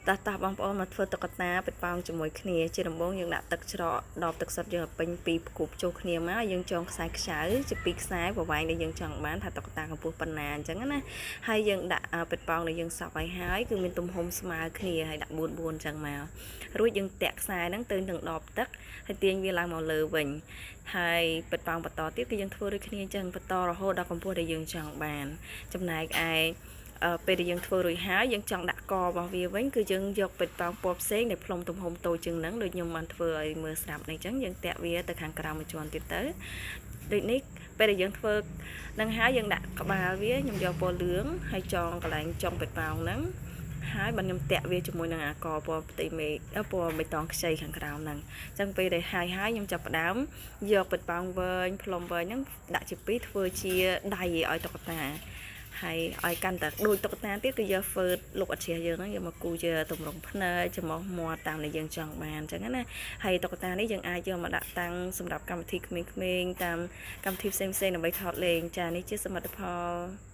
ตาบางปอนมาធ្វើតុក្កតាបិទប៉ោងជាមួយគ្នាជាដំបូងយើងដាក់ទឹកច្រកដបទឹកសុទ្ធយើងឲ្យពេញពីគប់ចូលគ្នាមកយើងចងខ្សែខ្ចៅជាពីរខ្សែប្រវែងដែលយើងចង់បានថាតុក្កតាកម្ពស់ប៉ុណ្ណាអញ្ចឹងណាហើយយើងដាក់បិទប៉ោងដែលយើងសក់ឲ្យហើយគឺមានទំហំស្មើគ្នាហើយដាក់4អញ្ចឹងមករួចយើងតាក់ខ្សែហ្នឹងទៅនឹងដបទឹកហើយទាញវាឡើងមកលើវិញហើយបិទប៉ោងបន្តទៀតគឺយើងធ្វើដូចគ្នាអញ្ចឹងបន្តរហូតដល់កម្ពស់ដែលយើងចង់បានចំណែកឯពេលដែលយើងធ្វើរួចហើយយើងចង់ដាក់ករបស់វាវិញគឺយើងយកបិទប៉ោងពណ៌ផ្សេងដែលផ្លុំទំហំតូចជាងហ្នឹងដូចខ្ញុំបានធ្វើឲ្យមើលស្រាប់នេះអញ្ចឹងយើងតាក់វាទៅខាងក្រៅមួយជាន់ទៀតទៅដូចនេះពេលដែលយើងធ្វើនឹងហើយយើងដាក់ក្បាលវាខ្ញុំយកពណ៌លឿងហើយចងកន្លែងចុងបិទប៉ោងហ្នឹងហើយបើខ្ញុំតាក់វាជាមួយនឹងអាកពណ៌ផ្ទៃមេឃពណ៌បៃតងខ្ចីខាងក្រៅហ្នឹងអញ្ចឹងពេលដែលហើយខ្ញុំចាប់ផ្ដើមយកបិទប៉ោងវែងផ្លុំវែងហ្នឹងដាក់ជាពីរធ្វើជាដៃឲ្យតុក្កតាហើយឲ្យកាន់តែដូចតុក្កតាទៀតគឺយកហ្វឺតលោកអធិរាយើងហ្នឹងយកមកគូជាទម្រង់ភ្នែកច្រមុះមាត់តាមដែលយើងចង់បានអញ្ចឹងណាហើយតុក្កតានេះយើងអាចយកមកដាក់តាំងសម្រាប់កម្មវិធីក្មេងៗតាមកម្មវិធីផ្សេងៗដើម្បីថតលេងចានេះជាសមិទ្ធផល